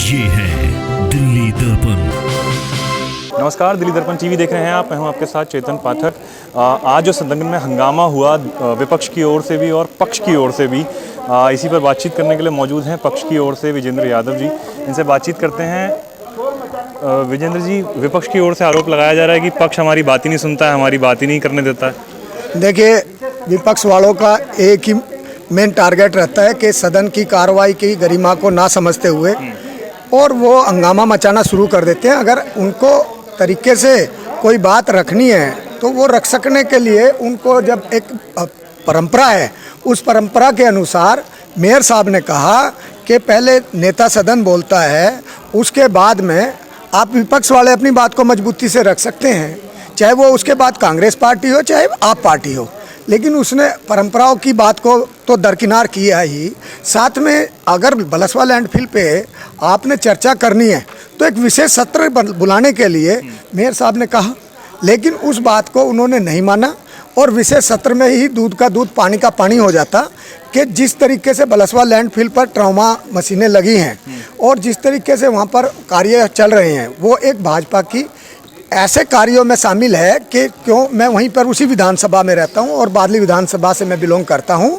ये है दिल्ली दर्पण। नमस्कार, दिल्ली दर्पण टीवी देख रहे हैं आप। मैं हूं आपके साथ चेतन पाठक। आज जो सदन में हंगामा हुआ विपक्ष की ओर से भी और पक्ष की ओर से भी, इसी पर बातचीत करने के लिए मौजूद हैं पक्ष की ओर से विजेंद्र यादव जी। इनसे बातचीत करते हैं। विजेंद्र जी, विपक्ष की ओर से आरोप लगाया जा रहा है कि पक्ष हमारी बात ही नहीं सुनता है, हमारी बात ही नहीं करने देता है। देखिए, विपक्ष वालों का एक ही मेन टारगेट रहता है कि सदन की कार्रवाई की गरिमा को ना समझते हुए और वो हंगामा मचाना शुरू कर देते हैं। अगर उनको तरीके से कोई बात रखनी है तो वो रख सकने के लिए उनको जब एक परंपरा है, उस परंपरा के अनुसार मेयर साहब ने कहा कि पहले नेता सदन बोलता है, उसके बाद में आप विपक्ष वाले अपनी बात को मजबूती से रख सकते हैं, चाहे वो उसके बाद कांग्रेस पार्टी हो चाहे आप पार्टी हो। लेकिन उसने परंपराओं की बात को तो दरकिनार किया ही, साथ में अगर बलसवा लैंडफिल पे आपने चर्चा करनी है तो एक विशेष सत्र बुलाने के लिए मेयर साहब ने कहा, लेकिन उस बात को उन्होंने नहीं माना और विशेष सत्र में ही दूध का दूध पानी का पानी हो जाता कि जिस तरीके से बलसवा लैंडफिल पर ट्रॉमा मशीनें लगी हैं और जिस तरीके से वहाँ पर कार्य चल रहे हैं, वो एक भाजपा की ऐसे कार्यों में शामिल है कि क्यों मैं वहीं पर उसी विधानसभा में रहता हूं और बादली विधानसभा से मैं बिलोंग करता हूं।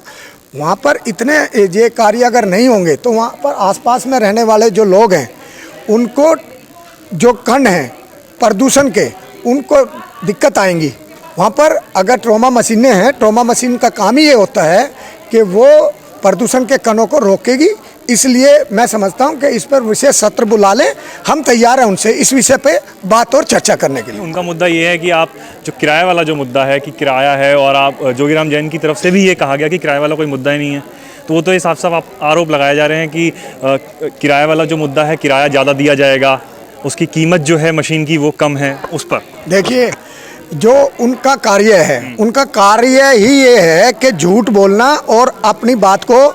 वहां पर इतने ये कार्य अगर नहीं होंगे तो वहां पर आसपास में रहने वाले जो लोग हैं, उनको जो कण हैं प्रदूषण के, उनको दिक्कत आएंगी। वहां पर अगर ट्रॉमा मशीनें हैं, ट्रॉमा मशीन का काम ही ये होता है कि वो प्रदूषण के कणों को रोकेगी। इसलिए मैं समझता हूं कि इस पर विशेष सत्र बुला लें। हम तैयार हैं उनसे इस विषय पे बात और चर्चा करने के लिए। उनका मुद्दा ये है कि आप जो किराए वाला जो मुद्दा है कि किराया है, और आप जोगीराम जैन की तरफ से भी ये कहा गया कि किराए वाला कोई मुद्दा ही नहीं है, तो वो तो ये साफ साफ आरोप लगाए जा रहे हैं कि किराए वाला जो मुद्दा है, किराया ज़्यादा दिया जाएगा, उसकी कीमत जो है मशीन की वो कम है। उस पर देखिए, जो उनका कार्य है, उनका कार्य ही ये है कि झूठ बोलना और अपनी बात को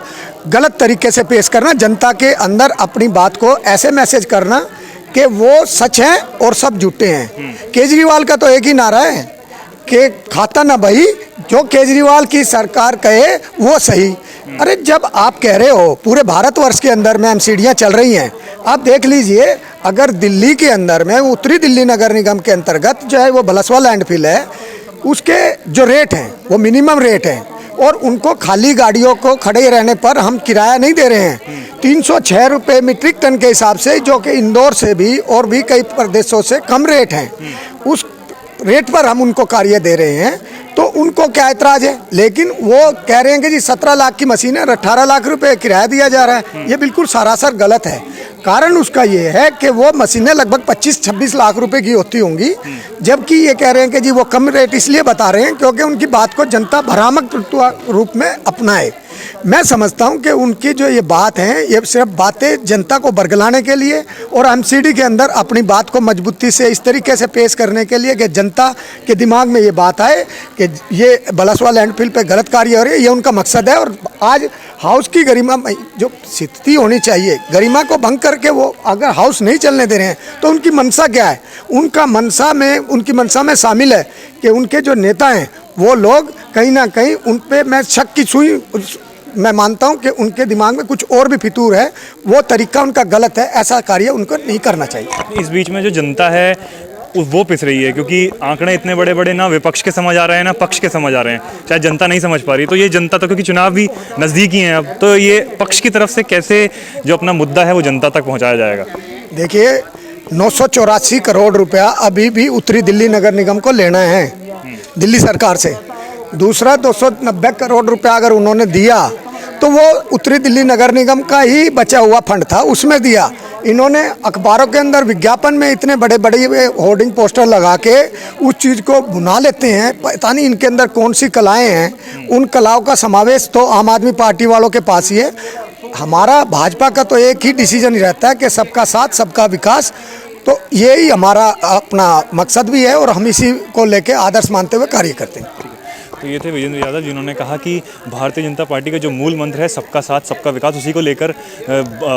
गलत तरीके से पेश करना, जनता के अंदर अपनी बात को ऐसे मैसेज करना कि वो सच है और सब झूठे हैं। केजरीवाल का तो एक ही नारा है कि खाता ना भाई, जो केजरीवाल की सरकार कहे वो सही। अरे जब आप कह रहे हो पूरे भारतवर्ष के अंदर में एमसीडियाँ चल रही हैं, आप देख लीजिए, अगर दिल्ली के अंदर में उत्तरी दिल्ली नगर निगम के अंतर्गत जो है वो बलसवा लैंडफिल है, उसके जो रेट हैं वो मिनिमम रेट हैं और उनको खाली गाड़ियों को खड़े रहने पर हम किराया नहीं दे रहे हैं 306 रुपये मीट्रिक टन के हिसाब से, जो कि इंदौर से भी और भी कई प्रदेशों से कम रेट हैं। उस रेट पर हम उनको कार्य दे रहे हैं, तो उनको क्या ऐतराज़ है। लेकिन वो कह रहे हैं कि जी 17 लाख की मशीन है, 18 लाख रुपए किराया दिया जा रहा है। ये बिल्कुल सरासर गलत है। कारण उसका ये है कि वो मशीनें लगभग 25-26 लाख रुपए की होती होंगी, जबकि ये कह रहे हैं कि जी वो कम रेट इसलिए बता रहे हैं क्योंकि उनकी बात को जनता भ्रामक रूप में अपनाए। मैं समझता हूं कि उनकी जो ये बात है, ये सिर्फ बातें जनता को बरगलाने के लिए और एमसीडी के अंदर अपनी बात को मजबूती से इस तरीके से पेश करने के लिए कि जनता के दिमाग में ये बात आए कि ये बलसवा लैंडफिल पे गलत कार्य हो रही है, ये उनका मकसद है। और आज हाउस की गरिमा जो स्थिति होनी चाहिए, गरिमा को भंग करके वो अगर हाउस नहीं चलने दे रहे हैं तो उनकी मंशा क्या है। उनकी मंशा में शामिल है कि उनके जो नेता हैं वो लोग कहीं ना कहीं उन पे मैं शक की सुई मैं मानता हूं कि उनके दिमाग में कुछ और भी फितूर है, वो तरीका उनका गलत है, ऐसा कार्य उनको नहीं करना चाहिए। इस बीच में जो जनता है वो पिस रही है, क्योंकि आंकड़े इतने बड़े बड़े ना विपक्ष के समझ आ रहे हैं ना पक्ष के समझ आ रहे हैं, शायद जनता नहीं समझ पा रही। तो ये जनता तो, क्योंकि चुनाव भी नज़दीकी हैं अब, तो ये पक्ष की तरफ से कैसे जो अपना मुद्दा है वो जनता तक पहुँचाया जाएगा। देखिए, 984 करोड़ रुपया अभी भी उत्तरी दिल्ली नगर निगम को लेना है दिल्ली सरकार से। दूसरा 290 करोड़ रुपया अगर उन्होंने दिया तो वो उत्तरी दिल्ली नगर निगम का ही बचा हुआ फंड था, उसमें दिया। इन्होंने अखबारों के अंदर विज्ञापन में इतने बड़े बड़े होर्डिंग पोस्टर लगा के उस चीज़ को भुना लेते हैं। पता नहीं इनके अंदर कौन सी कलाएं हैं। उन कलाओं का समावेश तो आम आदमी पार्टी वालों के पास ही है। हमारा भाजपा का तो एक ही डिसीजन ही रहता है कि सबका साथ सबका विकास, तो यही हमारा अपना मकसद भी है और हम इसी को लेके आदर्श मानते हुए कार्य करते हैं। तो ये थे विजेंद्र यादव, जिन्होंने कहा कि भारतीय जनता पार्टी का जो मूल मंत्र है सबका साथ सबका विकास, उसी को लेकर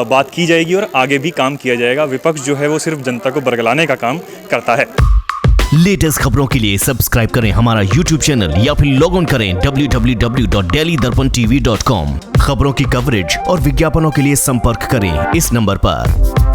बात की जाएगी और आगे भी काम किया जाएगा। विपक्ष जो है वो सिर्फ जनता को बरगलाने का काम करता है। लेटेस्ट खबरों के लिए सब्सक्राइब करें हमारा YouTube चैनल या फिर लॉग ऑन करें www.delhidarpantv.com। खबरों की कवरेज और विज्ञापनों के लिए संपर्क करें इस नंबर पर।